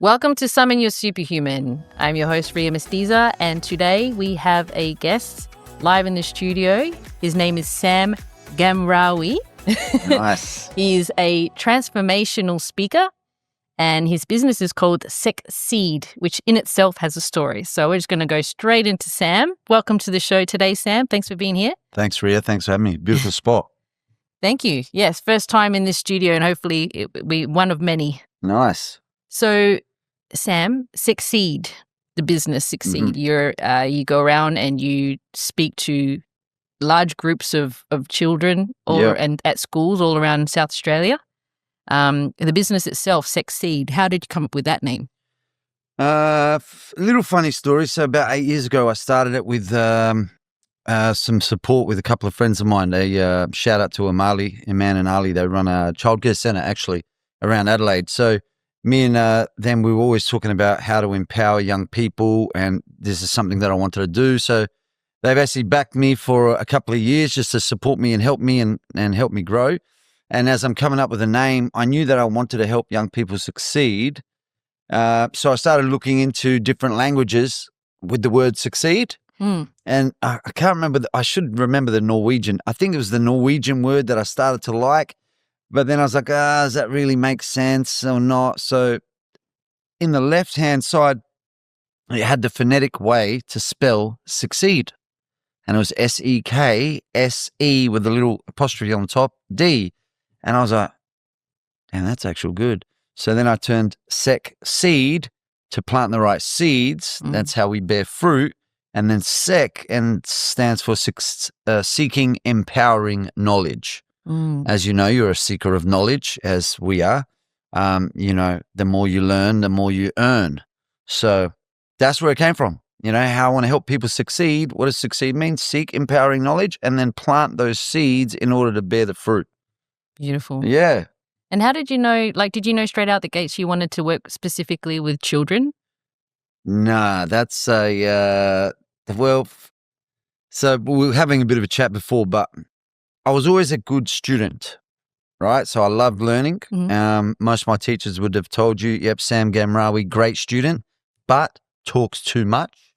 Welcome to Summon Your Superhuman. I'm your host, Ria Mestiza, and today we have a guest live in the studio. His name is Sam Ghamrawi. Nice. He's a transformational speaker, and his business is called Succeed, which in itself has a story. So we're just going to go straight into Sam. Welcome to the show today, Sam. Thanks for being here. Thanks, Ria. Thanks for having me. Beautiful spot. Thank you. Yes, first time in this studio, and hopefully it be one of many. Nice. So, Sam, Succeed, the business Succeed. Mm-hmm. You go around and you speak to large groups of children and at schools all around South Australia. The business itself, Succeed. How did you come up with that name? A little funny story. So about 8 years ago, I started it with some support with a couple of friends of mine. They shout out to Iman and Ali. They run a childcare centre actually around Adelaide. So me and them, we were always talking about how to empower young people, and this is something that I wanted to do. So they've actually backed me for a couple of years just to support me and help me and help me grow. And as I'm coming up with a name, I knew that I wanted to help young people succeed. So I started looking into different languages with the word succeed. And I can't remember, I should remember the Norwegian. I think it was the Norwegian word that I started to like. But then I was like, does that really make sense or not? So in the left-hand side, it had the phonetic way to spell succeed. And it was S-E-K-S-E with a little apostrophe on the top, D. And I was like, damn, that's actually good. So then I turned Succeed to plant the right seeds. That's how we bear fruit. And then Sec and stands for seeking empowering knowledge. As you know, you're a seeker of knowledge, as we are. The more you learn, the more you earn. So that's where it came from. You know, how I want to help people succeed. What does succeed mean? Seek empowering knowledge and then plant those seeds in order to bear the fruit. Beautiful. Yeah. And how did you know, did you know straight out the gates you wanted to work specifically with children? Nah, that's so we were having a bit of a chat before, but I was always a good student, right? So I loved learning. Most of my teachers would have told you, yep, Sam Ghamrawi, great student, but talks too much.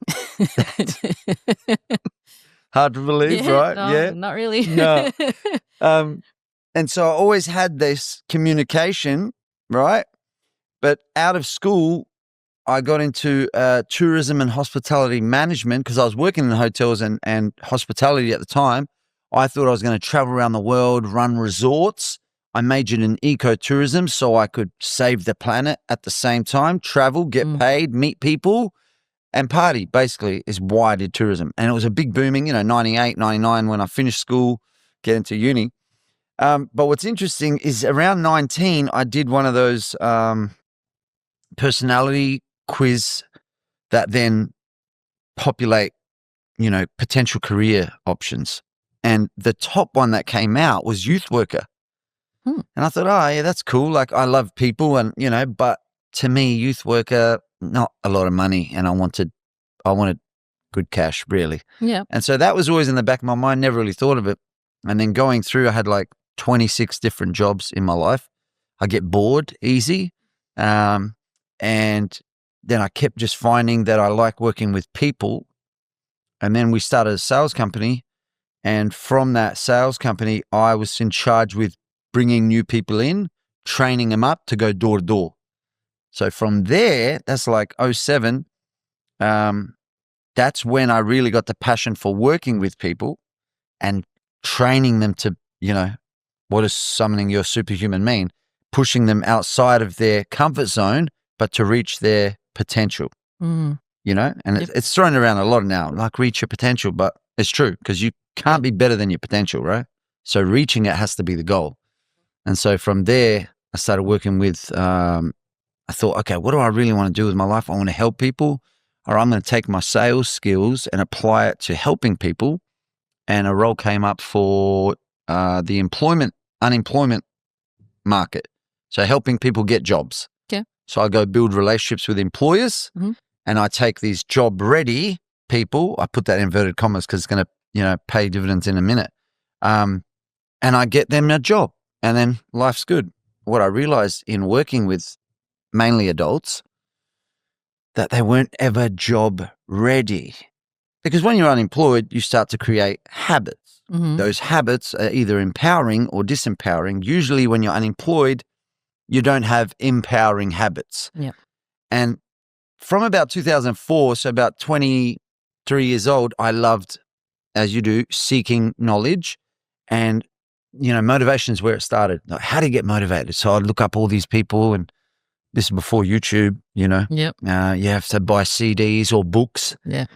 Hard to believe, right? No, not really. No. And so I always had this communication, right? But out of school, I got into tourism and hospitality management because I was working in hotels and hospitality at the time. I thought I was going to travel around the world, run resorts. I majored in ecotourism so I could save the planet at the same time, travel, get paid, meet people, and party, basically, is why I did tourism. And it was a big booming, 98, 99 when I finished school, get into uni. But what's interesting is around 19, I did one of those personality quiz that then populate, potential career options. And the top one that came out was youth worker. And I thought, oh, yeah, that's cool. Like, I love people and, but to me, youth worker, not a lot of money. And I wanted good cash, really. Yeah. And so that was always in the back of my mind, never really thought of it. And then going through, I had like 26 different jobs in my life. I get bored easy. And then I kept just finding that I like working with people. And then we started a sales company. And from that sales company, I was in charge with bringing new people in, training them up to go door to door. So from there, that's like 07, that's when I really got the passion for working with people and training them to, what does summoning your superhuman mean? Pushing them outside of their comfort zone, but to reach their potential, and it's thrown around a lot now, like reach your potential, but it's true because you can't be better than your potential, right? So reaching it has to be the goal. And so from there, I started working with, I thought, okay, what do I really want to do with my life? I want to help people, or I'm going to take my sales skills and apply it to helping people. And a role came up for the unemployment market. So helping people get jobs. Okay. So I go build relationships with employers and I take these job ready people, I put that in inverted commas because it's going to, pay dividends in a minute. And I get them a job and then life's good. What I realized in working with mainly adults that they weren't ever job ready. Because when you're unemployed, you start to create habits. Mm-hmm. Those habits are either empowering or disempowering. Usually when you're unemployed, you don't have empowering habits. Yeah. And from about 2004, so about 23 years old, I loved, as you do, seeking knowledge. And, motivation is where it started. Like, how do you get motivated? So I'd look up all these people, and this is before YouTube, Yep. You have to buy CDs or books. Yeah.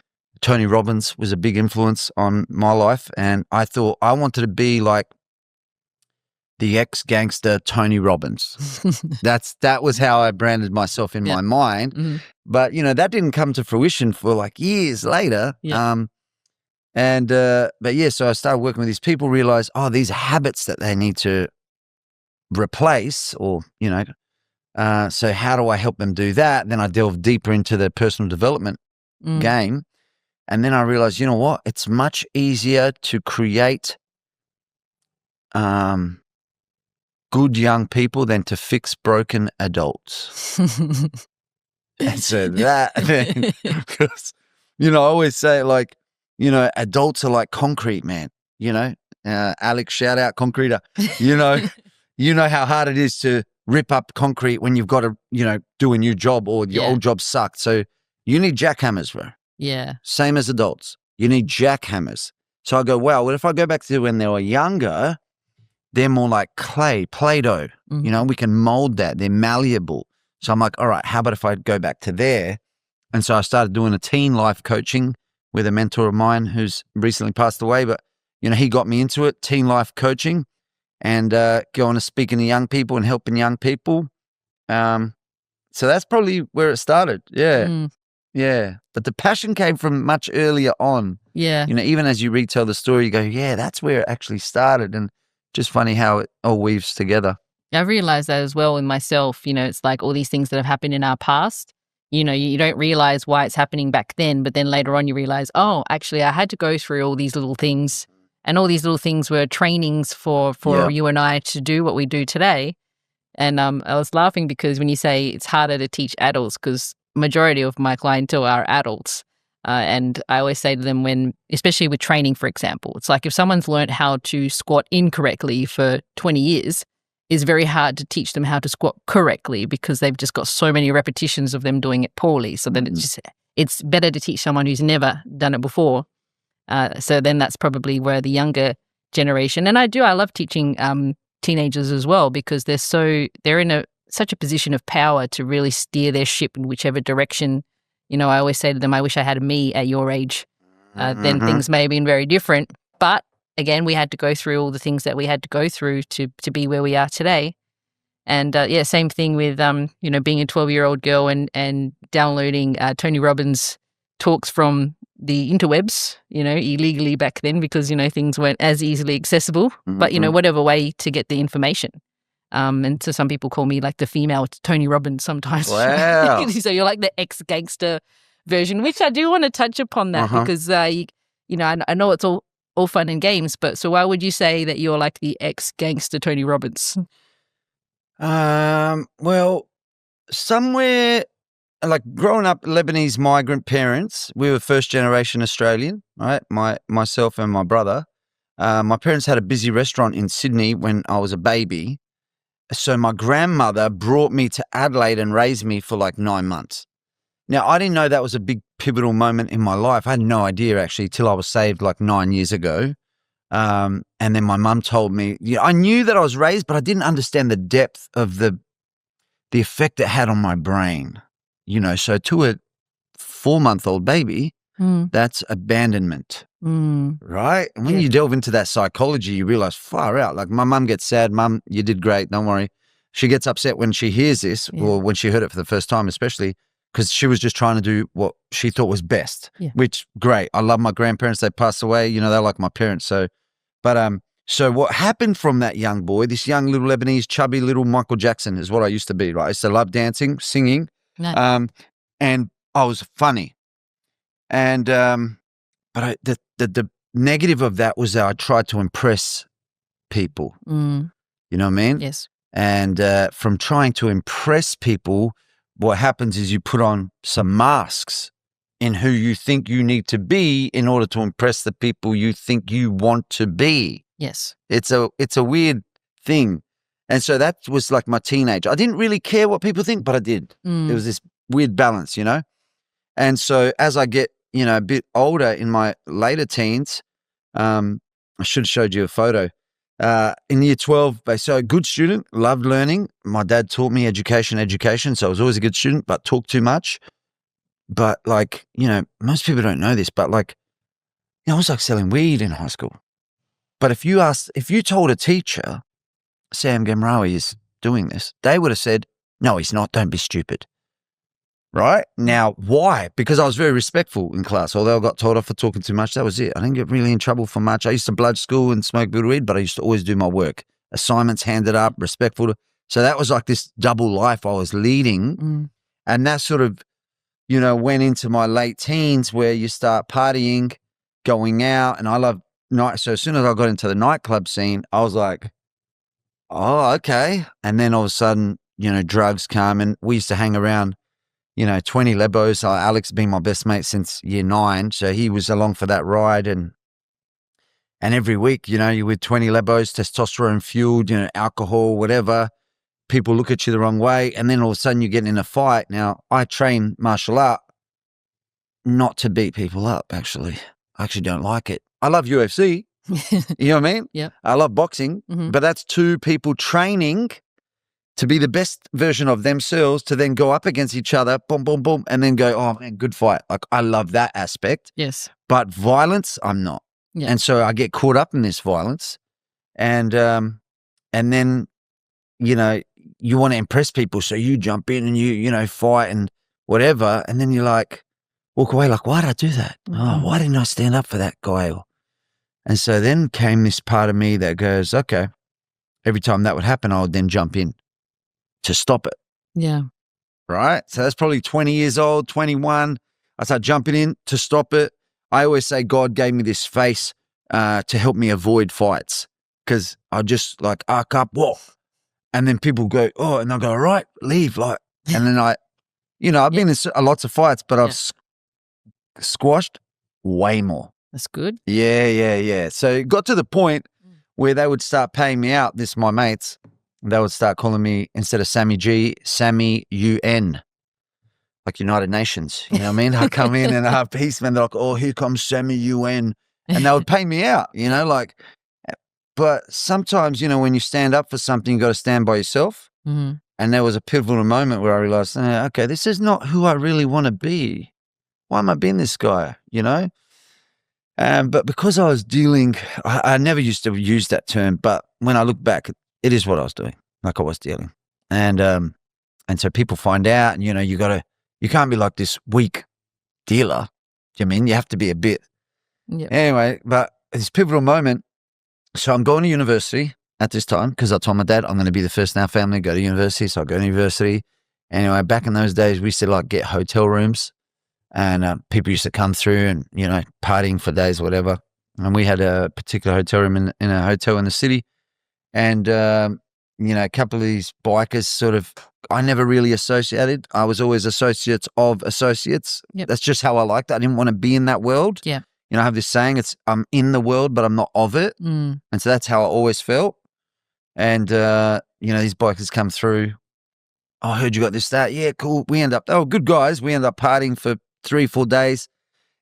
Tony Robbins was a big influence on my life. And I thought I wanted to be like the ex-gangster Tony Robbins. That was how I branded myself in my mind. Mm-hmm. But, that didn't come to fruition for like years later. Yeah. So I started working with these people, realized, these are habits that they need to replace or, so how do I help them do that? Then I delved deeper into the personal development game. And then I realized, you know what? It's much easier to create good young people than to fix broken adults. And so that then, because, I always say like, adults are like concrete, man. Alex, shout out concreter. You know how hard it is to rip up concrete when you've got to, do a new job or your old job sucked. So you need jackhammers, bro. Yeah. Same as adults. You need jackhammers. So I go, well, if I go back to when they were younger, they're more like clay, Play-Doh. Mm-hmm. We can mold that. They're malleable. So I'm like, all right, how about if I go back to there? And so I started doing a teen life coaching with a mentor of mine who's recently passed away. But, he got me into it, teen life coaching, and going to speaking to young people and helping young people. So that's probably where it started. Yeah. Mm. Yeah. But the passion came from much earlier on. Yeah. Even as you retell the story, you go, yeah, that's where it actually started. And just funny how it all weaves together. I realized that as well in myself. It's like all these things that have happened in our past. You don't realize why it's happening back then, but then later on you realize, oh, actually, I had to go through all these little things, and all these little things were trainings for you and I to do what we do today. And I was laughing because when you say it's harder to teach adults, because majority of my clientele are adults. And I always say to them especially with training, for example, it's like if someone's learned how to squat incorrectly for 20 years, it's very hard to teach them how to squat correctly because they've just got so many repetitions of them doing it poorly. So then it's better to teach someone who's never done it before. So then that's probably where the younger generation, and I love teaching teenagers as well because they're in such a position of power to really steer their ship in whichever direction. I always say to them, I wish I had me at your age. Then things may have been very different. But again, we had to go through all the things that we had to go through to be where we are today. And same thing with being a 12-year-old girl and downloading Tony Robbins talks from the interwebs, illegally back then because, things weren't as easily accessible. But, whatever way to get the information. And so some people call me like the female Tony Robbins sometimes. Wow. So you're like the ex-gangster version, which I do want to touch upon that because, I know it's all fun and games, but so why would you say that you're like the ex-gangster Tony Robbins? Well, somewhere like growing up Lebanese migrant parents, we were first generation Australian, right? Myself and my brother. My parents had a busy restaurant in Sydney when I was a baby. So my grandmother brought me to Adelaide and raised me for like 9 months. Now, I didn't know that was a big pivotal moment in my life. I had no idea actually till I was saved like 9 years ago. And then my mum told me, I knew that I was raised, but I didn't understand the depth of the effect it had on my brain. So to a 4-month-old baby, that's abandonment, right? And when you delve into that psychology, you realize far out. Like my mum gets sad, Mum, you did great, don't worry. She gets upset when she hears this or when she heard it for the first time, especially because she was just trying to do what she thought was best, which great. I love my grandparents. They passed away, they're like my parents. So what happened from that young boy, this young little Lebanese, chubby little Michael Jackson is what I used to be, right? I used to love dancing, singing, and I was funny. And, but the negative of that was that I tried to impress people. You know what I mean? Yes. And from trying to impress people, what happens is you put on some masks in who you think you need to be in order to impress the people you think you want to be. Yes. It's a weird thing. And so that was like my teenage. I didn't really care what people think, but I did. It was this weird balance, And so as I get, a bit older in my later teens, I should have showed you a photo. In year 12, so a good student, loved learning. My dad taught me education. So I was always a good student, but talked too much. But like, most people don't know this, but like, I was like selling weed in high school. But if you told a teacher, Sam Ghamrawi is doing this, they would have said, no, he's not. Don't be stupid. Right? Now, why? Because I was very respectful in class. Although I got told off for talking too much, that was it. I didn't get really in trouble for much. I used to bludge school and smoke good weed, but I used to always do my work. Assignments handed up, respectful. So that was like this double life I was leading. And that sort of, went into my late teens where you start partying, going out, and I love night. So as soon as I got into the nightclub scene, I was like, oh, okay. And then all of a sudden, drugs come, and we used to hang around, 20 Lebos. Alex being my best mate since year 9. So he was along for that ride. And every week, you're with 20 Lebos, testosterone fueled, alcohol, whatever. People look at you the wrong way. And then all of a sudden you get in a fight. Now, I train martial art not to beat people up, actually. I actually don't like it. I love UFC. You know what I mean? Yeah. I love boxing, but that's two people training to be the best version of themselves to then go up against each other, boom, boom, boom, and then go, oh man, good fight. Like I love that aspect. Yes. But violence, I'm not. Yeah. And so I get caught up in this violence, and then you want to impress people, so you jump in and you fight and whatever, and then you like walk away like, why did I do that? Oh, why didn't I stand up for that guy? And so then came this part of me that goes, okay, every time that would happen, I would then jump in to stop it. Yeah. Right? So that's probably 20 years old, 21. I start jumping in to stop it. I always say God gave me this face to help me avoid fights, because I just like arc up, whoa. And then people go, oh, and I'll go, all right, leave. Like, and then I've been in lots of fights, but I've squashed way more. That's good. Yeah. So it got to the point where they would start paying me out, my mates, they would start calling me, instead of Sammy G, Sammy UN, like United Nations. You know what I mean? I come in and I have peace, man. They're like, oh, here comes Sammy UN. And they would pay me out, but sometimes, when you stand up for something, you got to stand by yourself. And there was a pivotal moment where I realized, okay, this is not who I really want to be. Why am I being this guy, But because I was dealing, I never used to use that term, but when I look back, it is what I was doing, like I was dealing. And so people find out, and, you can't be like this weak dealer. Do you mean? You have to be a bit. Yep. Anyway, but this pivotal moment, so I'm going to university at this time, because I told my dad I'm going to be the first in our family to go to university. So I go to university. Anyway, back in those days, we used to like get hotel rooms, and people used to come through and, partying for days, whatever. And we had a particular hotel room in a hotel in the city. And, a couple of these bikers sort of, I never really associated. I was always associates of associates. Yep. That's just how I liked it. I didn't want to be in that world. Yeah. I have this saying, I'm in the world, but I'm not of it. And so that's how I always felt. And, these bikers come through. Oh, I heard you got this, that. Yeah, cool. They were good guys. We ended up partying for 3-4 days.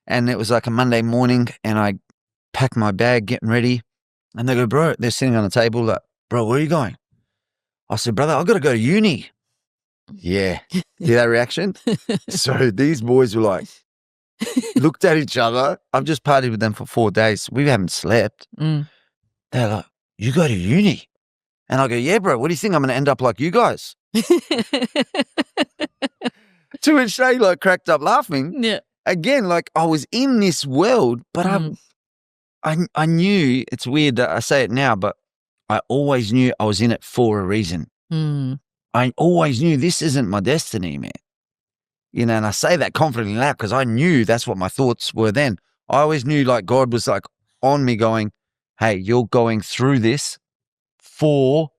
And it was like a Monday morning, and I packed my bag, getting ready. And they go, bro, they're sitting on the table like, bro, where are you going? I said, brother, I've got to go to uni. Yeah. See that reaction? So these boys were like, looked at each other. I've just partied with them for 4 days. We haven't slept. They're like, you go to uni? And I go, yeah, bro, what do you think? I'm going to end up like you guys? To which they like cracked up laughing. Yeah. Again, like I was in this world, but I knew, it's weird that I say it now, but I always knew I was in it for a reason. I always knew this isn't my destiny, man. And I say that confidently now because I knew that's what my thoughts were then. I always knew like God was like on me going, hey, you're going through this for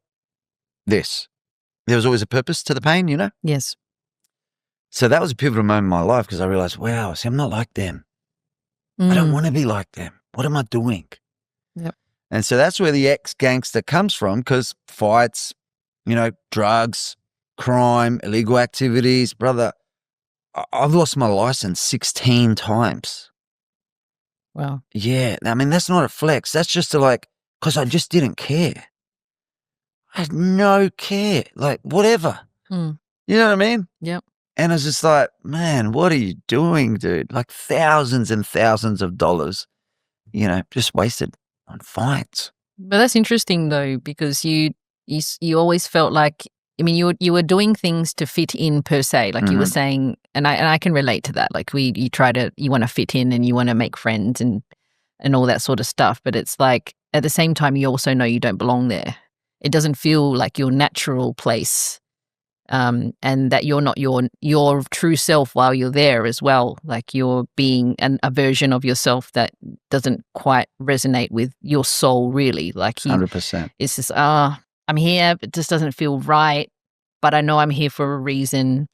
this. There was always a purpose to the pain, Yes. So that was a pivotal moment in my life because I realized, wow, see, I'm not like them. I don't want to be like them. What am I doing? Yep. And so that's where the ex-gangster comes from, because fights, drugs, crime, illegal activities. Brother, I've lost my license 16 times. Wow. Yeah. I mean, that's not a flex. That's just because I just didn't care. I had no care. Like, whatever. Mm. You know what I mean? Yep. And it's just like, man, what are you doing, dude? Like thousands and thousands of dollars, just wasted on fights. But that's interesting though, because you always felt like, I mean, you were doing things to fit in per se, like you were saying, and I can relate to that. Like you want to fit in and you want to make friends and all that sort of stuff. But it's like at the same time, you also know you don't belong there. It doesn't feel like your natural place. And that you're not your true self while you're there as well. Like you're being a version of yourself that doesn't quite resonate with your soul, really. Like 100%. It's just, I'm here, it just doesn't feel right, but I know I'm here for a reason.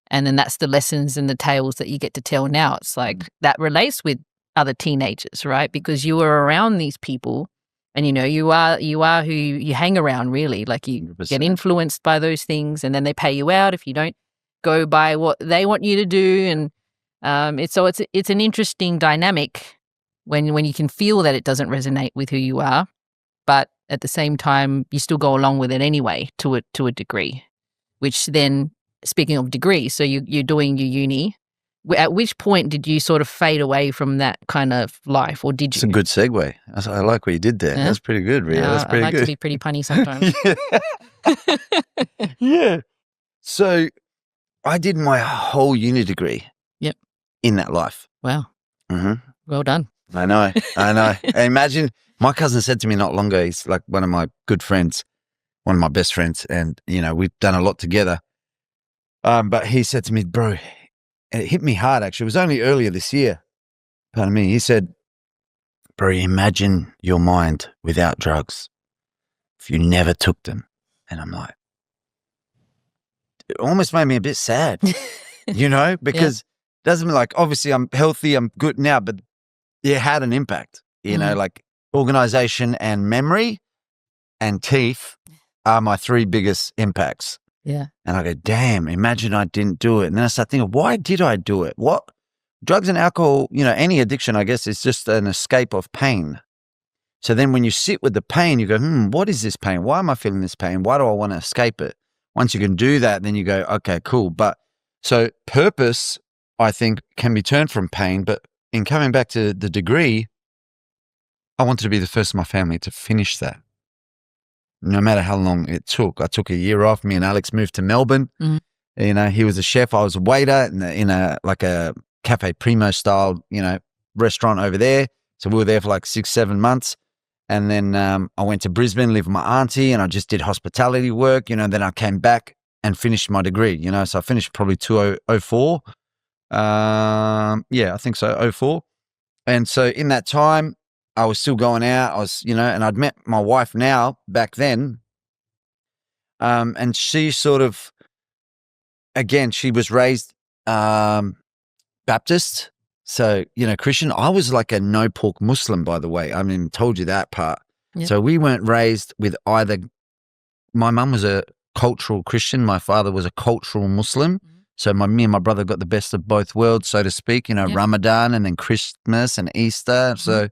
And then that's the lessons and the tales that you get to tell now. It's like that relates with other teenagers, right? Because you were around these people. And, you are who you hang around, really. Like you 100%. get influenced by those things, and then they pay you out if you don't go by what they want you to do. And it's an interesting dynamic when you can feel that it doesn't resonate with who you are, but at the same time you still go along with it anyway to a degree. Which then, speaking of degree, so you're doing your uni. At which point did you sort of fade away from that kind of life, or did you? It's a good segue. I like what you did there. Yeah. That's pretty good, Ria. That's pretty good. I like to be pretty punny sometimes. Yeah. So I did my whole uni degree. Yep. In that life. Wow. Mm-hmm. Well done. I know. Imagine, my cousin said to me not long ago, he's like one of my good friends, one of my best friends, and, we've done a lot together. But he said to me, bro, it hit me hard, actually. It was only earlier this year. Pardon me. He said, bro, imagine your mind without drugs if you never took them. And I'm like, it almost made me a bit sad, because it doesn't mean like, obviously I'm healthy, I'm good now, but it had an impact, like organization and memory and teeth are my three biggest impacts. Yeah. And I go, damn, imagine I didn't do it. And then I start thinking, why did I do it? What? Drugs and alcohol, any addiction, I guess, is just an escape of pain. So then when you sit with the pain, you go, what is this pain? Why am I feeling this pain? Why do I want to escape it? Once you can do that, then you go, okay, cool. But so purpose, I think, can be turned from pain. But in coming back to the degree, I wanted to be the first in my family to finish that. No matter how long it took. I took a year off. Me and Alex moved to Melbourne. Mm-hmm. He was a chef. I was a waiter in a Cafe Primo style, restaurant over there. So we were there for like 6-7 months. And then I went to Brisbane, lived with my auntie, and I just did hospitality work, then I came back and finished my degree, So I finished probably 2004. I think so, 04. And so in that time, I was still going out. I was, and I'd met my wife now back then. And she sort of, again, she was raised Baptist. So, Christian. I was like a no pork Muslim, by the way. I mean, told you that part. Yep. So we weren't raised with either. My mum was a cultural Christian. My father was a cultural Muslim. Mm-hmm. So me and my brother got the best of both worlds, so to speak, yep. Ramadan and then Christmas and Easter. Mm-hmm. So,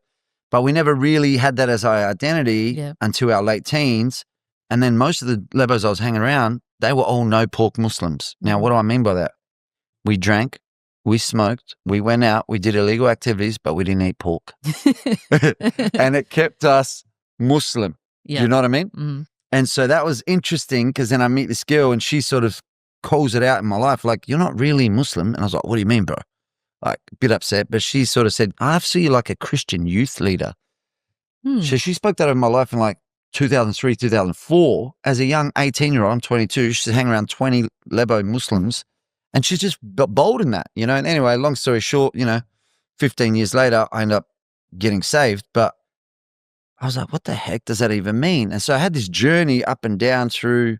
but we never really had that as our identity until our late teens. And then most of the lebos I was hanging around, they were all no pork Muslims. Now, what do I mean by that? We drank, we smoked, we went out, we did illegal activities, but we didn't eat pork. And it kept us Muslim. Yeah. You know what I mean? Mm-hmm. And so that was interesting because then I meet this girl and she sort of calls it out in my life, like, you're not really Muslim. And I was like, what do you mean, bro? Like, a bit upset, but she sort of said, I see you like a Christian youth leader. So she spoke that over my life in like 2003, 2004. As a young 18-year-old, I'm 22, she's hanging around 20 Lebo Muslims, and she's just bold in that, And anyway, long story short, 15 years later, I ended up getting saved, but I was like, what the heck does that even mean? And so I had this journey up and down through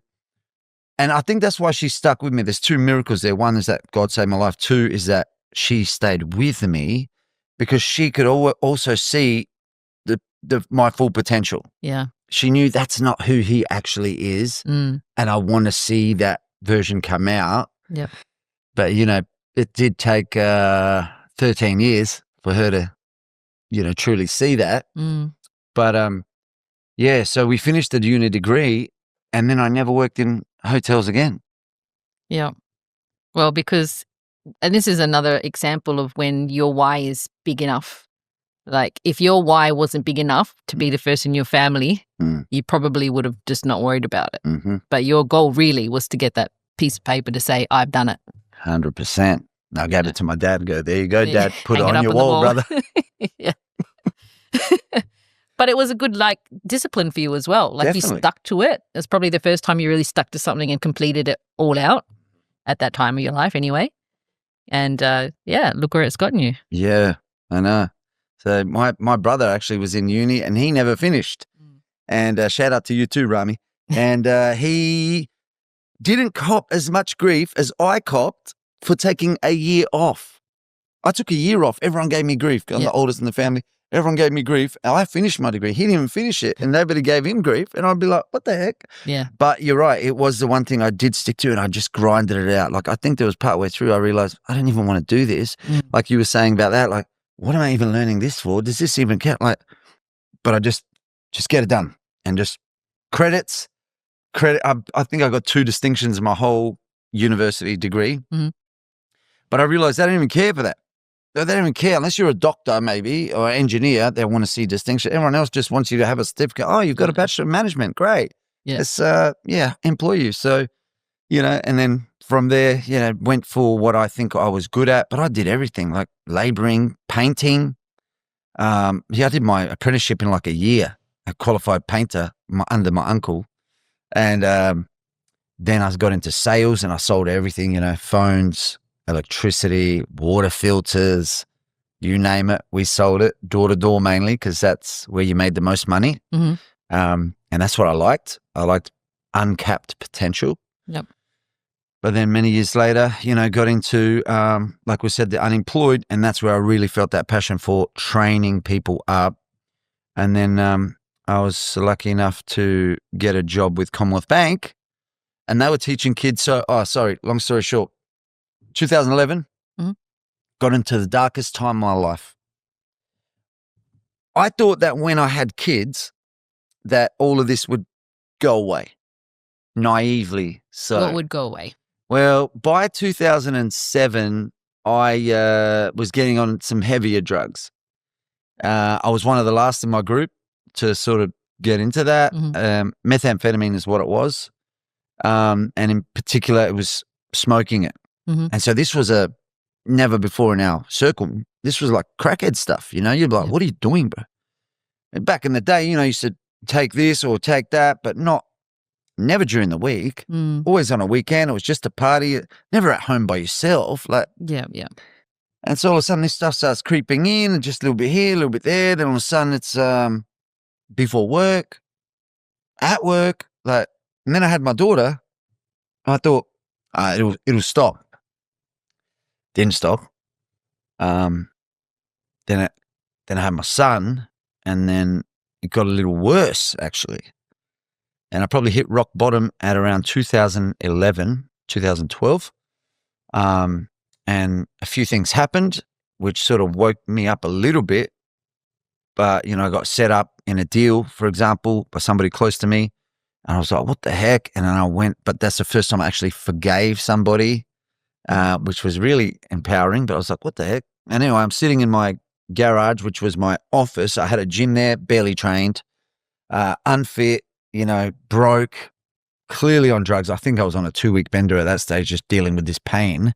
And I think that's why she stuck with me. There's two miracles there. One is that God saved my life. Two is that she stayed with me because she could also see my full potential. Yeah. She knew that's not who he actually is. And I want to see that version come out. Yeah. But, you know, it did take 13 years for her to, you know, truly see that. But, yeah, so we finished the uni degree and then I never worked in hotels again. Yeah. Well, because, and this is another example of when your why is big enough. Like if your why wasn't big enough to be the first in your family, you probably would have just not worried about it. But your goal really was to get that piece of paper to say, I've done it. 100%. I gave it to my dad and go, there you go, Dad. Put it on your wall, brother. Yeah. But it was a good, like, discipline for you as well. Like, Definitely. you stuck to it. It's probably the first time you really stuck to something and completed it all out at that time of your life anyway. And, yeah, look where it's gotten you. Yeah, I know. So my brother actually was in uni and he never finished. And shout out to you too, Rami. And he didn't cop as much grief as I copped for taking a year off. I took a year off. Everyone gave me grief. I'm the oldest in the family. Everyone gave me grief. I finished my degree. He didn't even finish it. And nobody gave him grief. And I'd be like, what the heck? Yeah. But you're right. It was the one thing I did stick to and I just grinded it out. Like I think there was partway through I realized I don't even want to do this. Like you were saying about that, like, what am I even learning this for? Does this even count? Like, but I just get it done and just credit. I think I got 2 distinctions in my whole university degree. But I realized they don't even care for that. They don't even care unless you're a doctor maybe or an engineer. They want to see distinction. Everyone else just wants you to have a certificate. Oh, you've got a bachelor of management. Great. Yeah. It's employ you. So, you know, and then from there, you know, went for what I think I was good at. But I did everything like laboring, painting. I did my apprenticeship in like a year. A qualified painter under my uncle, and then I got into sales and I sold everything. You know, phones, electricity, water filters, you name it. We sold it door to door mainly because that's where you made the most money. And that's what I liked. I liked uncapped potential. Yep. But then many years later, you know, got into, like we said, the unemployed. And that's where I really felt that passion for training people up. And then I was lucky enough to get a job with Commonwealth Bank and they were teaching kids. So, long story short, 2011, got into the darkest time of my life. I thought that when I had kids, that all of this would go away, naively. So, what would go away? Well, by 2007, I was getting on some heavier drugs. I was one of the last in my group to sort of get into that. Methamphetamine is what it was. And in particular, it was smoking it. And so this was a never before in our circle. This was like crackhead stuff, you know? You'd be like, what are you doing, bro? And back in the day, you know, you used to take this or take that, but never during the week. Always on a weekend. It was just a party. Never at home by yourself. Like, yeah. And so all of a sudden this stuff starts creeping in and just a little bit here, a little bit there. Then all of a sudden it's before work, at work, like, and then I had my daughter. I thought it'll stop. Didn't stop. Then I had my son, and then it got a little worse actually. And I probably hit rock bottom at around 2011, 2012. And a few things happened, which sort of woke me up a little bit. But, you know, I got set up in a deal, for example, by somebody close to me. And I was like, what the heck? And then I went, but that's the first time I actually forgave somebody, which was really empowering. But I was like, what the heck? And anyway, I'm sitting in my garage, which was my office. I had a gym there, barely trained, unfit, you know, broke, clearly on drugs. I think I was on a 2-week bender at that stage, just dealing with this pain.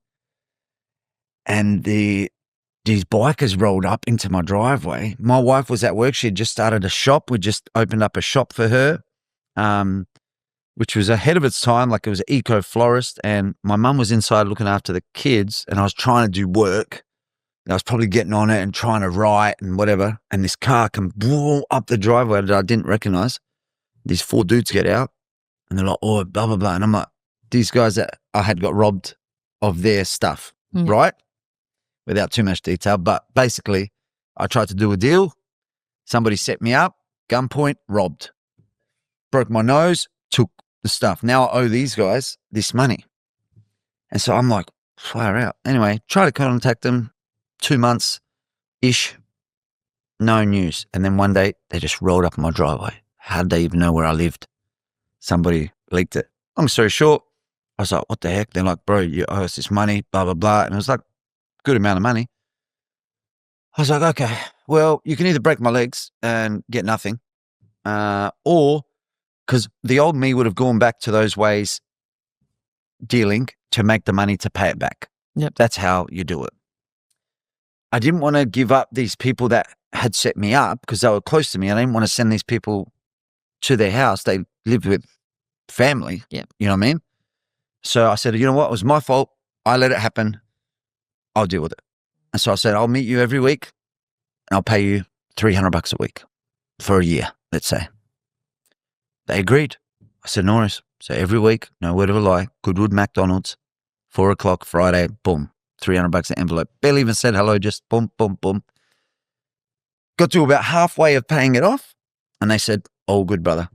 And these bikers rolled up into my driveway. My wife was at work. She had just started a shop. We just opened up a shop for her, which was ahead of its time. Like it was an eco florist. And my mum was inside looking after the kids. And I was trying to do work. And I was probably getting on it and trying to write and whatever. And this car come up the driveway that I didn't recognize. These 4 dudes get out. And they're like, oh, blah, blah, blah. And I'm like, these guys that I had got robbed of their stuff, right? Without too much detail. But basically, I tried to do a deal. Somebody set me up, gunpoint, robbed. Broke my nose, took the stuff. Now I owe these guys this money. And so I'm like, fire out. Anyway, try to contact them, 2 months-ish, no news. And then one day, they just rolled up in my driveway. How did they even know where I lived? Somebody leaked it. Long story short, I was like, what the heck? They're like, bro, you owe us this money, blah, blah, blah. And it was like, good amount of money. I was like, okay, well, you can either break my legs and get nothing, or because the old me would have gone back to those ways dealing to make the money to pay it back. Yep. That's how you do it. I didn't want to give up these people that had set me up because they were close to me. I didn't want to send these people to their house. They lived with family. Yep. You know what I mean? So I said, you know what? It was my fault. I let it happen. I'll deal with it. And so I said, I'll meet you every week and I'll pay you $300 a week for a year, let's say. They agreed. I said, no worries. So every week, no word of a lie, Goodwood McDonald's, 4 o'clock Friday, boom, $300 an envelope. Barely even said hello, just boom, boom, boom. Got to about halfway of paying it off and they said, all good, brother.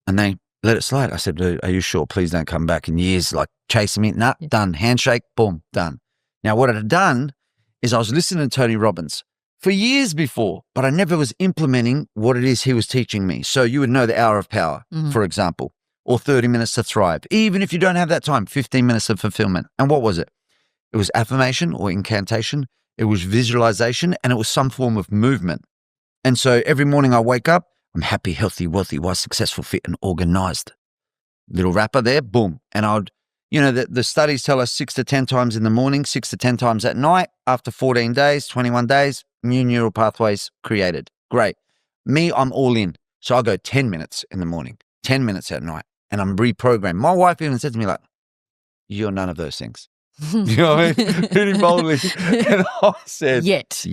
And they let it slide. I said, dude, are you sure? Please don't come back in years, like chasing me. Nah, done. Handshake, boom, done. Now, what I had done is I was listening to Tony Robbins for years before, but I never was implementing what it is he was teaching me. So you would know the hour of power, for example, or 30 minutes to thrive. Even if you don't have that time, 15 minutes of fulfillment. And what was it? It was affirmation or incantation. It was visualization, and it was some form of movement. And so every morning I wake up, I'm happy, healthy, wealthy, wise, successful, fit, and organized. Little wrapper there, boom. And I would, you know, the studies tell us 6 to 10 times in the morning, 6 to 10 times at night. After 14 days, 21 days, new neural pathways created. Great. Me, I'm all in. So I go 10 minutes in the morning, 10 minutes at night, and I'm reprogrammed. My wife even said to me like, you're none of those things. You know what I mean? Pretty boldly. And I said, Yet.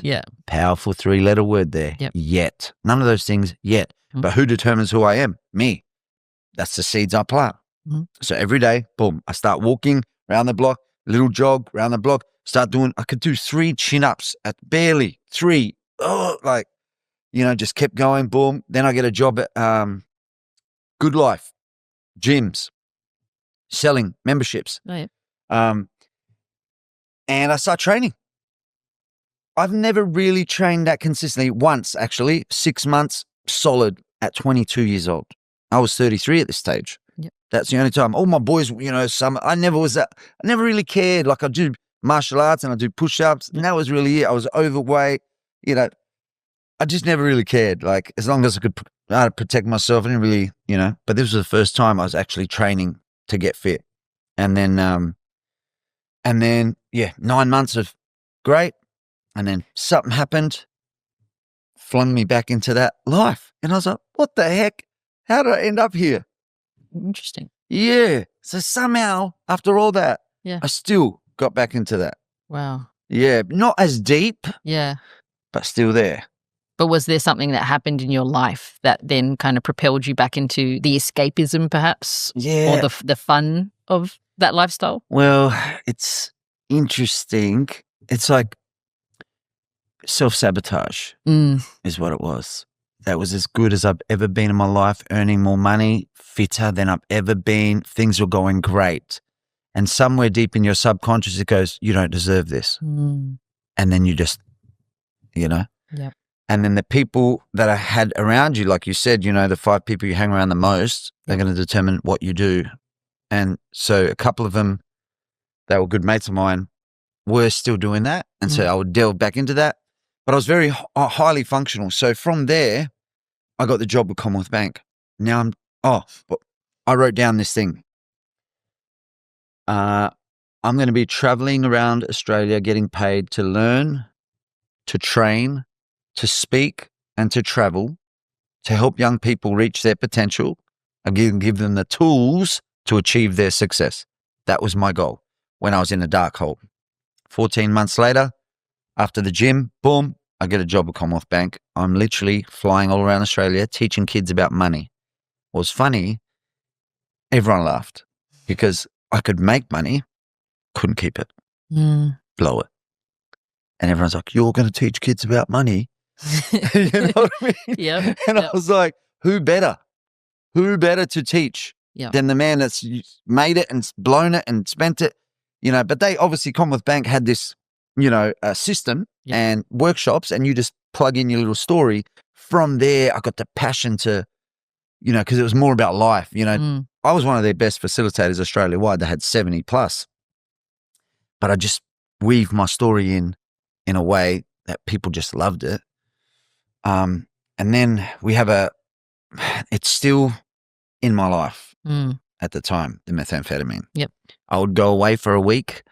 Yeah. Powerful 3-letter word there. Yep. Yet. None of those things yet. But who determines who I am? Me. That's the seeds I plant. So every day, boom, I start walking around the block, little jog around the block, I could do 3 chin-ups at barely 3. Oh, like, you know, just kept going, boom. Then I get a job at Good Life, gyms, selling memberships. Oh, yeah. And I start training. I've never really trained that consistently. Once, actually, 6 months solid at 22 years old. I was 33 at this stage. Yep. That's the only time. All my boys, you know, I never really cared. Like I do martial arts and I do push-ups. And that was really it. I was overweight. You know, I just never really cared. Like as long as I could protect myself, I didn't really, you know, but this was the first time I was actually training to get fit. And then, 9 months of great. And then something happened, flung me back into that life. And I was like, what the heck? How did I end up here? Interesting. Yeah. So somehow, after all that, Yeah. I still got back into that. Wow. Yeah. Not as deep. Yeah. But still there. But was there something that happened in your life that then kind of propelled you back into the escapism, perhaps? Yeah. Or the fun of that lifestyle? Well, it's interesting. It's like self-sabotage is what it was. That was as good as I've ever been in my life, earning more money, fitter than I've ever been. Things were going great. And somewhere deep in your subconscious, it goes, you don't deserve this. And then you just, you know. Yep. And then the people that I had around you, like you said, you know, the 5 people you hang around the most, they're going to determine what you do. And so a couple of them, they were good mates of mine, were still doing that. And so I would delve back into that. But I was very highly functional. So from there, I got the job with Commonwealth Bank. Now I wrote down this thing. I'm going to be traveling around Australia, getting paid to learn, to train, to speak, and to travel, to help young people reach their potential and give them the tools to achieve their success. That was my goal when I was in a dark hole. 14 months later, after the gym, boom, I get a job at Commonwealth Bank. I'm literally flying all around Australia teaching kids about money. What was funny Everyone laughed because I could make money, couldn't keep it, blow it. And everyone's like, you're going to teach kids about money? You know what I mean? Yep. And I was like, who better? Who better to teach than the man that's made it and blown it and spent it? You know, but they obviously, Commonwealth Bank had this, you know, system and workshops, and you just plug in your little story. From there, I got the passion to, you know, because it was more about life. You know, I was one of their best facilitators Australia-wide. They had 70 plus. But I just weaved my story in a way that people just loved it. And then we have it's still in my life at the time, the methamphetamine. Yep. I would go away for a week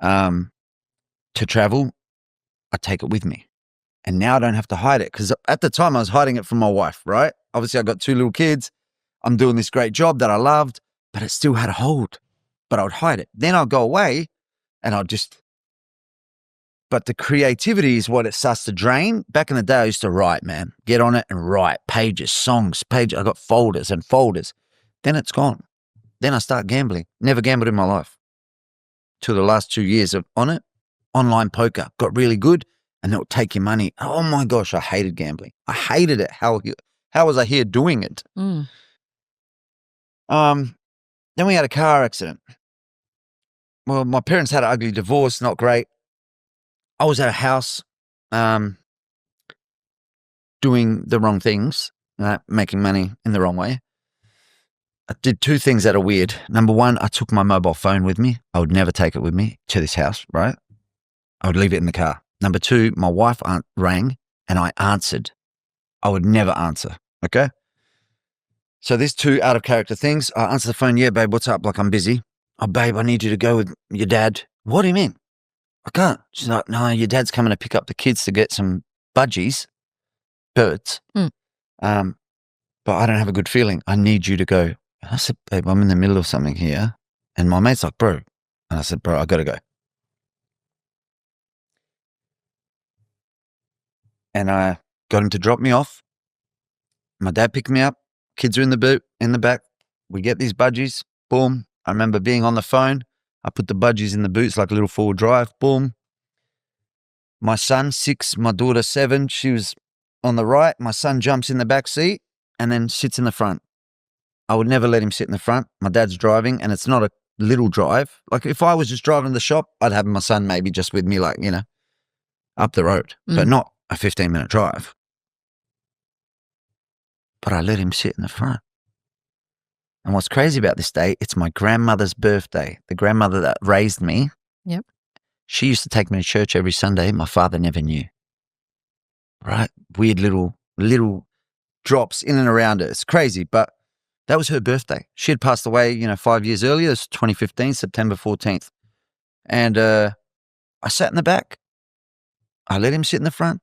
to travel. I'd take it with me. And now I don't have to hide it, because at the time I was hiding it from my wife, right? Obviously I got 2 little kids. I'm doing this great job that I loved, but it still had a hold. But I would hide it. Then I'd go away and but the creativity is what it starts to drain. Back in the day, I used to write, man. Get on it and write pages, songs, pages. I got folders and folders. Then it's gone. Then I start gambling. Never gambled in my life. Till the last 2 years on it. Online poker. Got really good, and it would take your money. Oh my gosh, I hated gambling. I hated it. How was I here doing it? Then we had a car accident. Well, my parents had an ugly divorce, not great. I was at a house doing the wrong things, making money in the wrong way. I did 2 things that are weird. Number 1, I took my mobile phone with me. I would never take it with me to this house, right? I would leave it in the car. Number 2, my wife rang and I answered. I would never answer, okay? So these 2 out of character things. I answer the phone, yeah, babe, what's up? Like, I'm busy. Oh, babe, I need you to go with your dad. What do you mean? I can't. She's like, no, your dad's coming to pick up the kids to get some budgies, birds. But I don't have a good feeling. I need you to go. And I said, babe, I'm in the middle of something here. And my mate's like, bro. And I said, bro, I got to go. And I got him to drop me off. My dad picked me up. Kids are in the back. We get these budgies. Boom. I remember being on the phone. I put the budgies in the boots like a little 4-wheel drive. Boom. My son, 6, my daughter, 7. She was on the right. My son jumps in the back seat and then sits in the front. I would never let him sit in the front. My dad's driving, and it's not a little drive. Like, if I was just driving to the shop, I'd have my son maybe just with me, like, you know, up the road, but not a 15-minute drive. But I let him sit in the front. And what's crazy about this day, it's my grandmother's birthday. The grandmother that raised me. Yep. She used to take me to church every Sunday. My father never knew. Right? Weird little drops in and around it. It's crazy, but that was her birthday. She had passed away, 5 years earlier. It's 2015, September 14th. And I sat in the back. I let him sit in the front,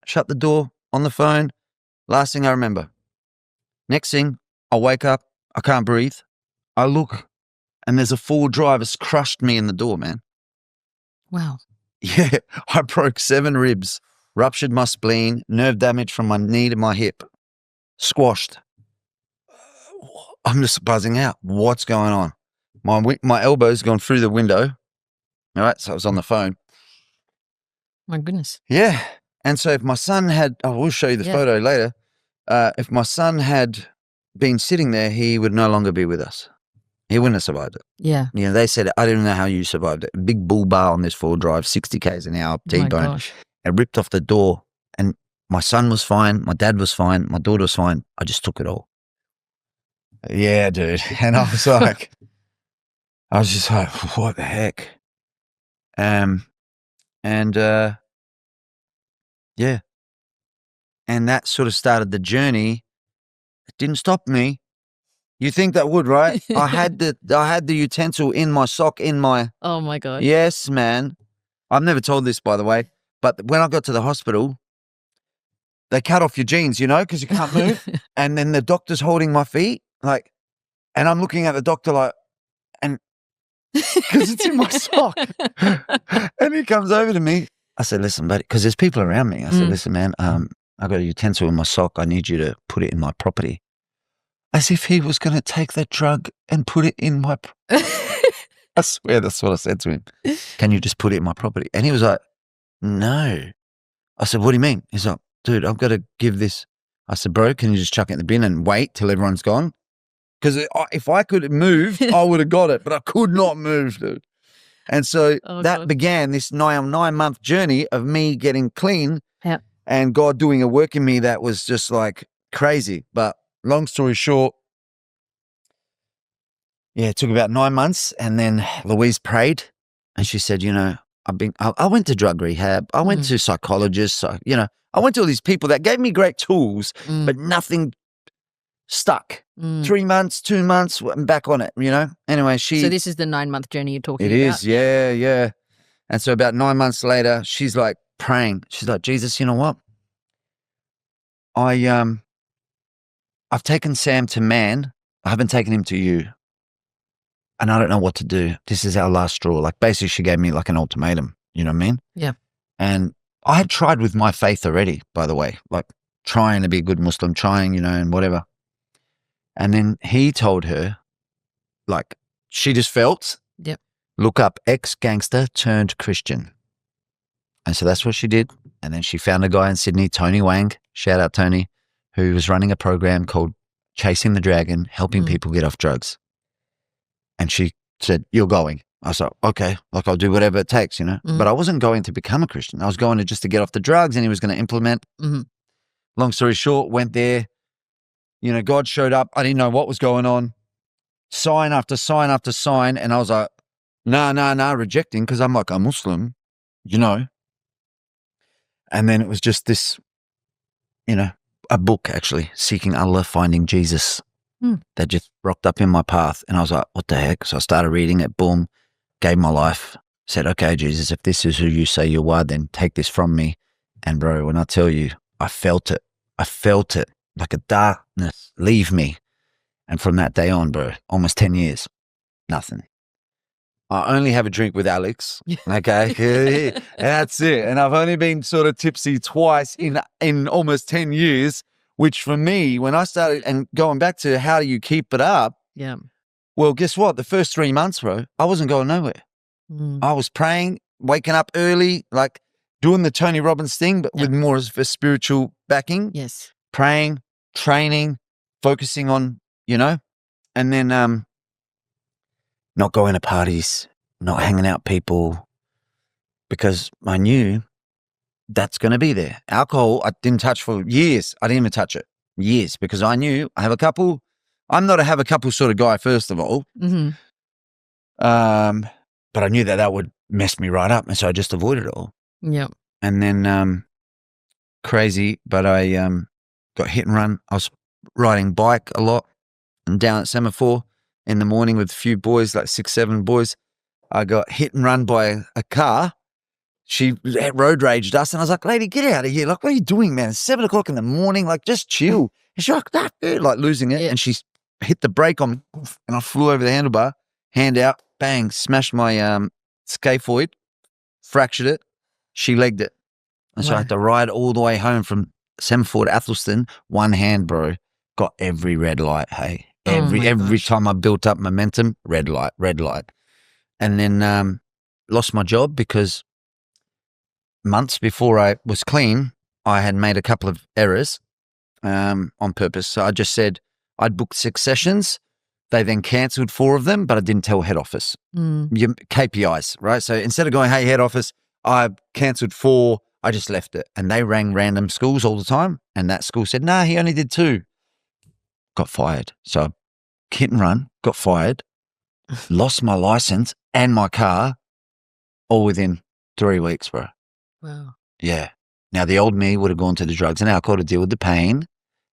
shut the door, on the phone. Last thing I remember. Next thing, I wake up. I can't breathe. I look, and there's a 4-wheel drive has crushed me in the door, man. Wow. Yeah, I broke 7 ribs, ruptured my spleen, nerve damage from my knee to my hip, squashed. I'm just buzzing out. What's going on? My elbow's gone through the window. All right, so I was on the phone. My goodness. Yeah, and so if my son had, I will show you the photo later. If my son had been sitting there, he would no longer be with us. He wouldn't have survived it. Yeah. They said, I don't know how you survived it. Big bull bar on this 4-wheel drive, 60 k's an hour, T-bone. It ripped off the door, and my son was fine. My dad was fine. My daughter was fine. I just took it all. Yeah, dude. And I was just like, what the heck? Yeah. And that sort of started the journey. It didn't stop me. You think that would, right? I had the utensil in my sock, Oh my God. Yes, man. I've never told this, by the way, but when I got to the hospital, they cut off your jeans, because you can't move. And then the doctor's holding my feet, like, and I'm looking at the doctor like, and because it's in my sock. And he comes over to me. I said, listen, buddy, because there's people around me. I said, listen, man, I got a utensil in my sock. I need you to put it in my property. as if he was going to take that drug and put it in my I swear that's what I said to him. Can you just put it in my property? And he was like, no. I said, what do you mean? He's like, dude, I've got to give this. I said, bro, can you just chuck it in the bin and wait till everyone's gone? Because if I could have moved, I would have got it, but I could not move, dude. And so that began this 9-month journey of me getting clean and God doing a work in me that was just like crazy. But long story short, yeah, it took about 9 months, and then Louise prayed and she said, you know, I went to drug rehab. I went to psychologists. You know, I went to all these people that gave me great tools, but nothing stuck. 3 months, 2 months, I'm back on it, you know? Anyway, So this is the 9-month journey you're talking about? It is, yeah. And so about 9 months later, she's like praying. She's like, Jesus, you know what? I've taken Sam to man. I haven't taken him to you. And I don't know what to do. This is our last straw. Like basically she gave me like an ultimatum, you know what I mean? Yeah. And I had tried with my faith already, by the way, like trying to be a good Muslim, trying, you know, and whatever. And then he told her, like, she just felt, look up ex-gangster turned Christian. And so that's what she did. And then she found a guy in Sydney, Tony Wang, shout out Tony, who was running a program called Chasing the Dragon, helping people get off drugs. And she said, you're going. I was like, okay, like I'll do whatever it takes, you know. But I wasn't going to become a Christian. I was going to just to get off the drugs, and he was going to implement. Long story short, went there. You know, God showed up. I didn't know what was going on. Sign after sign after sign. And I was like, nah, rejecting, because I'm like a Muslim, you know. And then it was just this, you know, a book actually, Seeking Allah, Finding Jesus, that just rocked up in my path. And I was like, what the heck? So I started reading it, boom, gave my life, said, okay, Jesus, if this is who you say you are, then take this from me. And bro, when I tell you, I felt it like a darkness leave me. And from that day on, bro, almost 10 years, nothing. I only have a drink with Alex, okay? That's it. And I've only been sort of tipsy twice in almost 10 years, which for me, when I started, and going back to how do you keep it up? Yeah. Well, guess what? The first 3 months, bro, I wasn't going nowhere. I was praying, waking up early, like doing the Tony Robbins thing, but with more of a spiritual backing. Yes. Praying, training, focusing on, you know, and then not going to parties, not hanging out with people, because I knew that's going to be there. Alcohol, I didn't touch for years. I didn't even touch it. Years, because I knew I have a couple. I'm not a have a couple sort of guy, first of all. But I knew that would mess me right up. And so I just avoided it all. Yeah. And then crazy, but I got hit and run. I was riding bike a lot and down at Semaphore in the morning with a few boys, like 6, 7 boys. I got hit and run by a car. She road raged us, and I was like, lady, get out of here. Like, what are you doing, man? It's 7 o'clock in the morning. Like, just chill. And she's like, that, dude, like losing it. Yeah. And she hit the brake on me, and I flew over the handlebar, hand out, bang, smashed my scaphoid, fractured it. She legged it. And so I had to ride all the way home from Semaphore to Athelston, one hand, bro. Got every red light, hey. Every time I built up momentum, red light. And then lost my job because months before I was clean, I had made a couple of errors on purpose. So I just said I'd booked 6 sessions. They then cancelled 4 of them, but I didn't tell head office. Your KPIs, right? So instead of going, hey, head office, I cancelled 4, I just left it. And they rang random schools all the time. And that school said, nah, he only did 2. Got fired. So hit and run, got fired, lost my license and my car all within 3 weeks, bro. Wow. Yeah. Now, the old me would have gone to the drugs and alcohol to deal with the pain.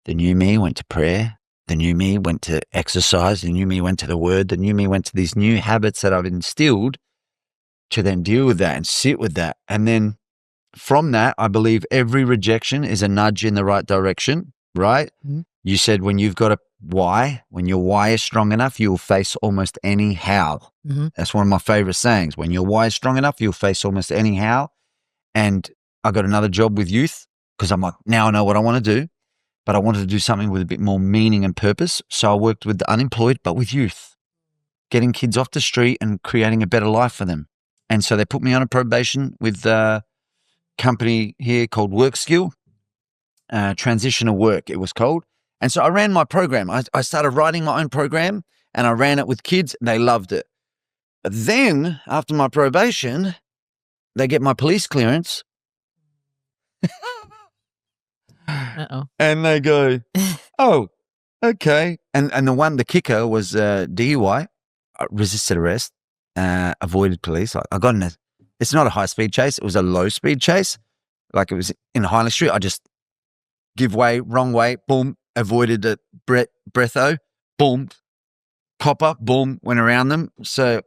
The new me went to prayer. The new me went to exercise. The new me went to the word. The new me went to these new habits that I've instilled to then deal with that and sit with that. And then from that, I believe every rejection is a nudge in the right direction, right? You said when you've got a why, when your why is strong enough, you'll face almost any how. That's one of my favorite sayings. When your why is strong enough, you'll face almost any how. And I got another job with youth because I'm like, now I know what I want to do. but I wanted to do something with a bit more meaning and purpose. So I worked with the unemployed, but with youth, getting kids off the street and creating a better life for them. And so they put me on a probation with a company here called WorkSkill, Transitional Work, it was called. And so I ran my program. I started writing my own program and I ran it with kids and they loved it. But then after my probation, they get my police clearance. Uh-oh. And they go, oh, okay. And the kicker was DUI, resisted arrest, avoided police. I got in it's not a high-speed chase. It was a low-speed chase. Like it was in Highland Street. I just give way, wrong way, boom, avoided a breatho, boom, copper, boom, went around them. So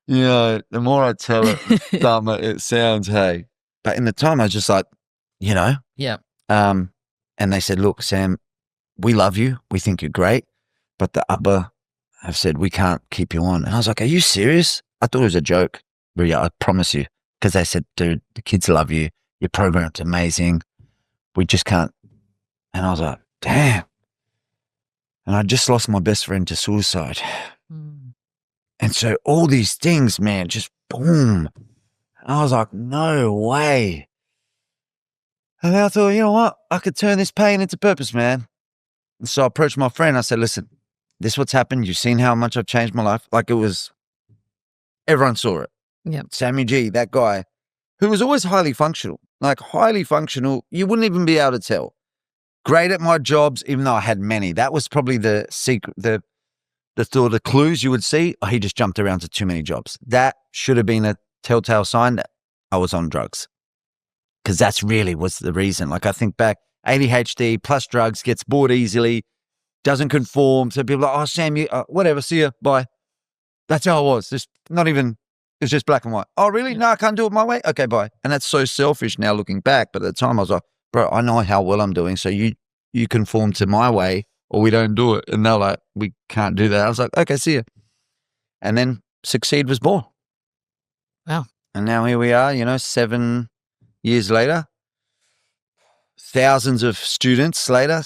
yeah, the more I tell it, the dumber it sounds, hey. But in the time, I was just like, Yeah. And they said, look, Sam, we love you. We think you're great. But the upper have said, we can't keep you on. And I was like, are you serious? I thought it was a joke. But yeah, I promise you. Because they said, dude, the kids love you. Your program's amazing. We just can't. And I was like, damn. And I just lost my best friend to suicide. And so all these things, man, just boom. And I was like, no way. And then I thought, you know what? I could turn this pain into purpose, man. And so I approached my friend. I said, listen, this is what's happened. You've seen how much I've changed my life. Like it was, everyone saw it. Yeah. Sammy G, that guy, who was always highly functional. Like highly functional. You wouldn't even be able to tell. Great at my jobs, even though I had many. That was probably the secret, the sort of clues you would see. Oh, he just jumped around to too many jobs. That should have been a telltale sign that I was on drugs. Because that's really was the reason. Like I think back, ADHD plus drugs, gets bored easily, doesn't conform. So people are like, oh, Sam, you, whatever, see ya, bye. That's how I was. Just not even, it's just black and white. Oh, really? No, I can't do it my way? Okay, bye. And that's so selfish now looking back. But at the time I was like, bro, I know how well I'm doing. So you conform to my way or we don't do it. And they're like, we can't do that. I was like, okay, see ya. And then Succeed was born. Wow. And now here we are, 7 years later, thousands of students later,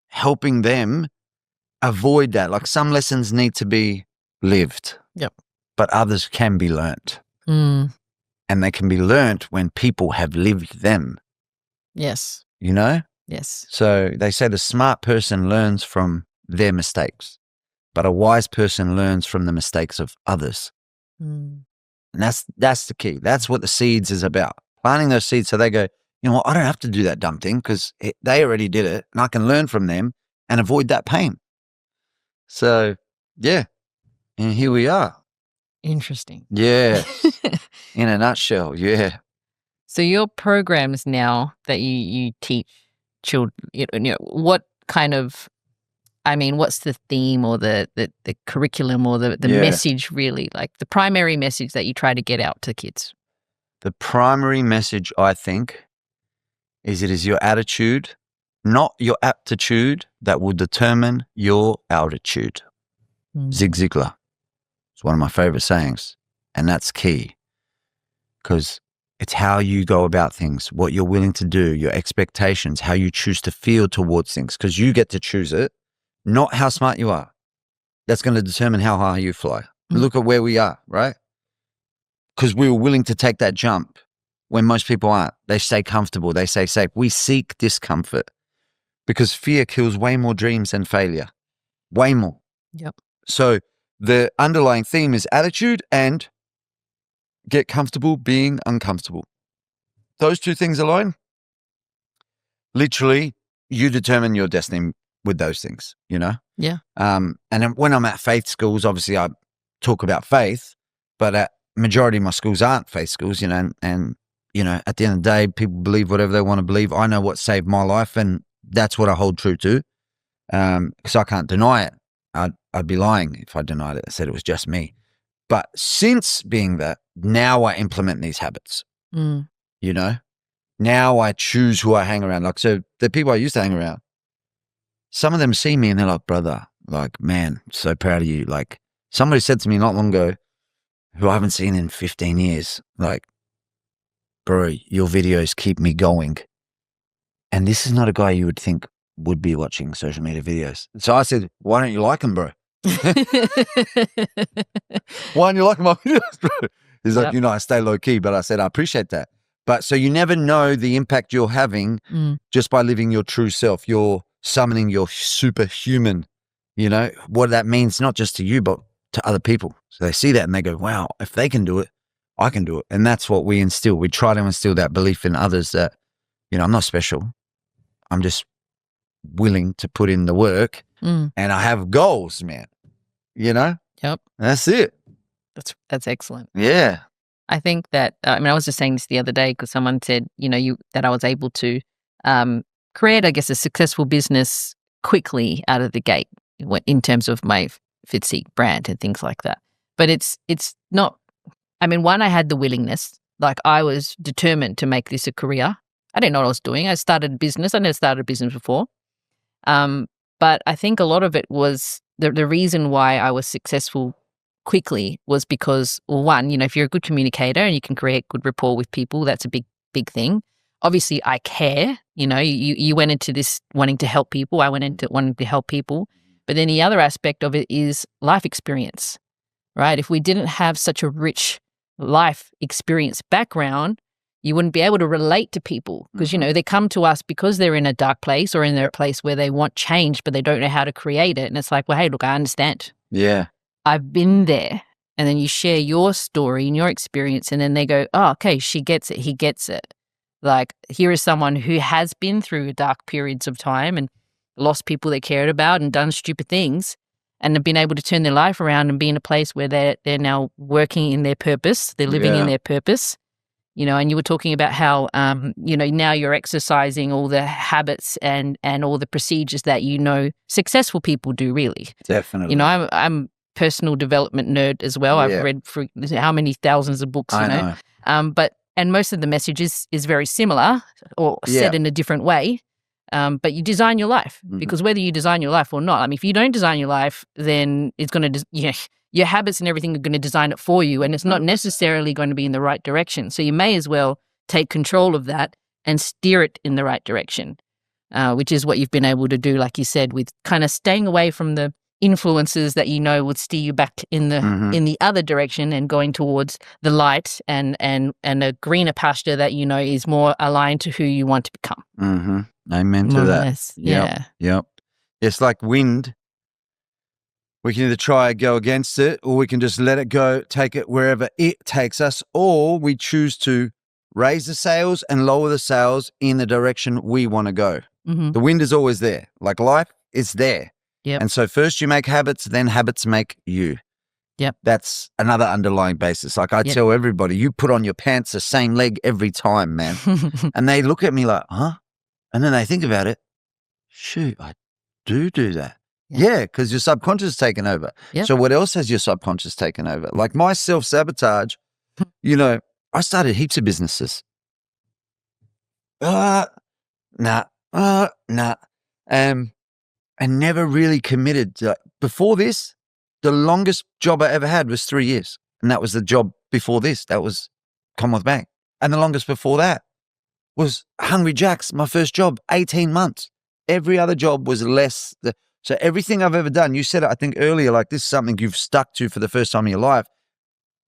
helping them avoid that. Like some lessons need to be lived. Yep. But others can be learnt. And they can be learnt when people have lived them. Yes. Yes. So they say the smart person learns from their mistakes, but a wise person learns from the mistakes of others. And that's the key. That's what the seeds is about. Planting those seeds so they go, you know what, I don't have to do that dumb thing because they already did it and I can learn from them and avoid that pain. So, yeah. And here we are. Interesting. Yeah. In a nutshell, yeah. So your programs now that you teach children, what kind of, what's the theme or the curriculum or the message really, like the primary message that you try to get out to kids? The primary message, I think, is it is your attitude, not your aptitude, that will determine your altitude. Zig Ziglar. It's one of my favorite sayings. And that's key because it's how you go about things, what you're willing to do, your expectations, how you choose to feel towards things because you get to choose it, not how smart you are. That's going to determine how high you fly. Look at where we are, right? Because we were willing to take that jump when most people aren't. They stay comfortable. They stay safe. We seek discomfort because fear kills way more dreams than failure. Way more. Yep. So the underlying theme is attitude and get comfortable being uncomfortable. Those two things alone, literally, you determine your destiny with those things, Yeah. And then when I'm at faith schools, obviously I talk about faith, but at majority of my schools aren't faith schools, and at the end of the day, people believe whatever they want to believe. I know what saved my life, and that's what I hold true to, because I can't deny it. I'd be lying if I denied it. I said it was just me. But since being that, now I implement these habits, Now I choose who I hang around. Like, so the people I used to hang around, some of them see me and they're like, brother, like, man, so proud of you. Like somebody said to me not long ago, who I haven't seen in 15 years, like, bro, your videos keep me going. And this is not a guy you would think would be watching social media videos. So I said, why don't you like them, bro? Why don't you like my videos, bro? He's like, I stay low key, but I said, I appreciate that. But so you never know the impact you're having just by living your true self. You're summoning your superhuman, what that means, not just to you, but to other people. So they see that and they go, wow, if they can do it, I can do it. And that's what we instill. We try to instill that belief in others that, I'm not special. I'm just willing to put in the work and I have goals, man. Yep. That's it. That's excellent. Yeah. I think that, I was just saying this the other day because someone said, that I was able to create, I guess, a successful business quickly out of the gate in terms of my Fitseek brand and things like that. But it's not, one, I had the willingness, like I was determined to make this a career. I didn't know what I was doing. I started a business. I never started a business before. But I think a lot of it was the reason why I was successful quickly was because, well, one, if you're a good communicator and you can create good rapport with people, that's a big, big thing. Obviously, I care. You went into this wanting to help people. I went into wanting to help people. But then the other aspect of it is life experience, right? If we didn't have such a rich life experience background, you wouldn't be able to relate to people because, they come to us because they're in a dark place or in their place where they want change, but they don't know how to create it. And it's like, well, hey, look, I understand. Yeah. I've been there. And then you share your story and your experience and then they go, oh, okay, she gets it. He gets it. Like, here is someone who has been through dark periods of time and lost people they cared about and done stupid things and have been able to turn their life around and be in a place where they're now working in their purpose. They're living in their purpose. And you were talking about how, now you're exercising all the habits and all the procedures that, successful people do really. Definitely. I'm personal development nerd as well. I've read for how many thousands of books, I know. And most of the message is very similar or said in a different way. But you design your life because whether you design your life or not, if you don't design your life, then it's going to, your habits and everything are going to design it for you. And it's not necessarily going to be in the right direction. So you may as well take control of that and steer it in the right direction, which is what you've been able to do, like you said, with kind of staying away from the influences that would steer you back in the other direction and going towards the light and a greener pasture that is more aligned to who you want to become. Amen to that. Less. Yeah. Yep. It's like wind. We can either try and go against it, or we can just let it go, take it wherever it takes us, or we choose to raise the sails and lower the sails in the direction we want to go. The wind is always there. Like life, it's there. Yep. And so first you make habits, then habits make you. Yep. That's another underlying basis. Like I tell everybody, you put on your pants the same leg every time, man. And they look at me like, huh? And then they think about it. Shoot, I do that. Yeah, because your subconscious is taken over. Yep. So what else has your subconscious taken over? Like my self-sabotage, I started heaps of businesses. Nah. And never really committed. Before this, the longest job I ever had was 3 years. And that was the job before this. That was Commonwealth Bank. And the longest before that was Hungry Jack's, my first job, 18 months. Every other job was less. So everything I've ever done, you said it, I think earlier, like this is something you've stuck to for the first time in your life.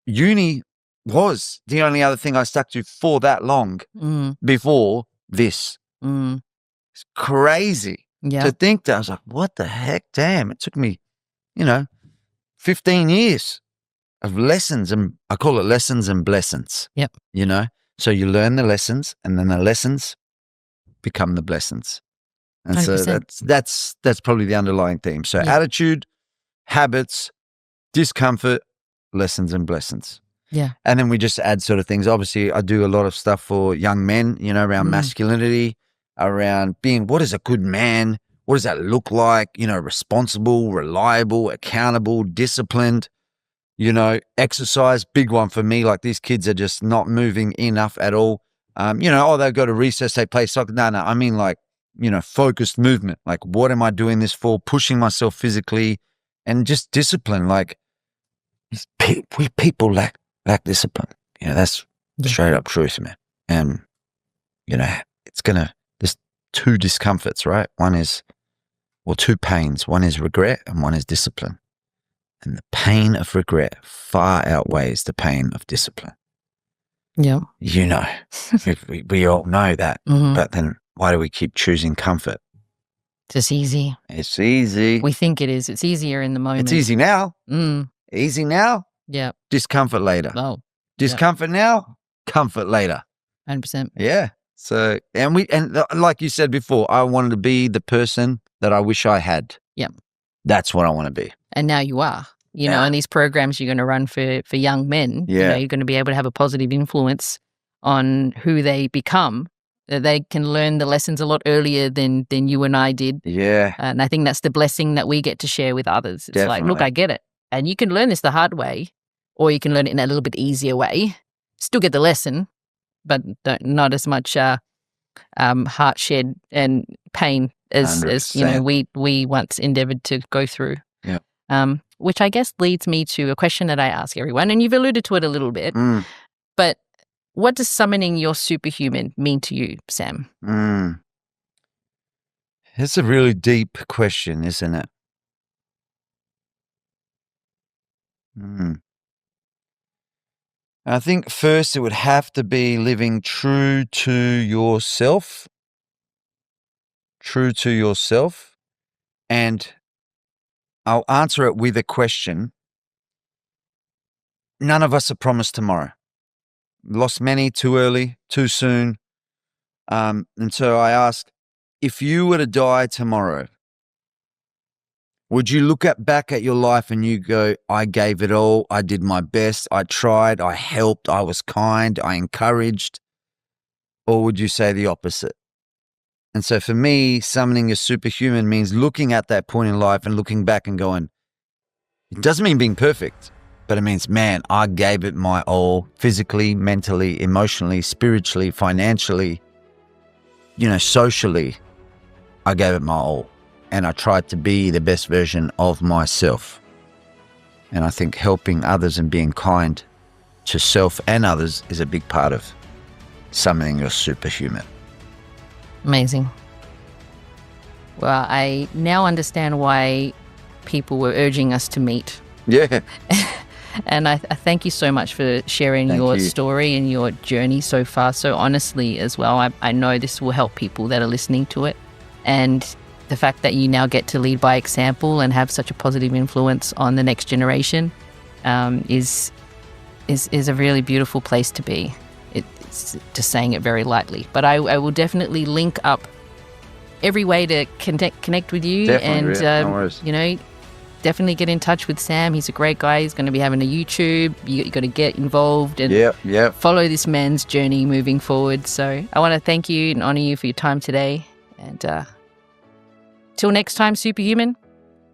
Uni was the only other thing I stuck to for that long before this. It's crazy to think that. I was like, what the heck? Damn, it took me, 15 years of lessons, and I call it lessons and blessings. Yep. So you learn the lessons and then the lessons become the blessings. And 100%. so that's probably the underlying theme. So attitude, habits, discomfort, lessons and blessings. Yeah. And then we just add sort of things. Obviously, I do a lot of stuff for young men, around masculinity, around being, what is a good man? What does that look like? Responsible, reliable, accountable, disciplined, exercise, big one for me. Like these kids are just not moving enough at all. They go to recess, they play soccer. No, I mean like, focused movement. Like, what am I doing this for? Pushing myself physically and just discipline. Like, We people lack discipline. That's straight up truth, man. And there's two discomforts, right? Two pains. One is regret and one is discipline. And the pain of regret far outweighs the pain of discipline. Yeah. We all know that. Mm-hmm. But then why do we keep choosing comfort? It's easy. It's easy. We think it is. It's easier in the moment. It's easy now. Mm. Easy now. Yeah. Discomfort later. Oh. Discomfort now. Comfort later. 100%. Yeah. So, and like you said before, I wanted to be the person that I wish I had. Yeah. That's what I want to be. And now you are. And these programs you're going to run for young men, you're going to be able to have a positive influence on who they become. They can learn the lessons a lot earlier than you and I did. Yeah. And I think that's the blessing that we get to share with others. It's Definitely. like, look, I get it. And you can learn this the hard way, or you can learn it in a little bit easier way. Still get the lesson, but not as much heart shed and pain as we once endeavored to go through. Yeah. Which I guess leads me to a question that I ask everyone, and you've alluded to it a little bit. But what does summoning your superhuman mean to you, Sam? It's a really deep question, isn't it? I think first it would have to be living true to yourself. True to yourself. And I'll answer it with a question. None of us are promised tomorrow. Lost many too early, too soon. And so I ask, if you were to die tomorrow, would you look back at your life and you go, I gave it all, I did my best, I tried, I helped, I was kind, I encouraged? Or would you say the opposite? And so for me, summoning a superhuman means looking at that point in life and looking back and going, it doesn't mean being perfect, but it means, man, I gave it my all, physically, mentally, emotionally, spiritually, financially, socially. I gave it my all. And I tried to be the best version of myself. And I think helping others and being kind to self and others is a big part of summoning your superhuman. Amazing. Well, I now understand why people were urging us to meet. Yeah. And I thank you so much for sharing your story and your journey so far, so honestly as well. I know this will help people that are listening to it. And the fact that you now get to lead by example and have such a positive influence on the next generation is a really beautiful place to be. It's just saying it very lightly. But I will definitely link up every way to connect with you. Definitely, no worries. Definitely get in touch with Sam. He's a great guy. He's going to be having a YouTube. You got to get involved and follow this man's journey moving forward. So I want to thank you and honor you for your time today. And till next time, superhuman,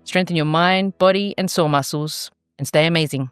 strengthen your mind, body, and soul muscles, and stay amazing.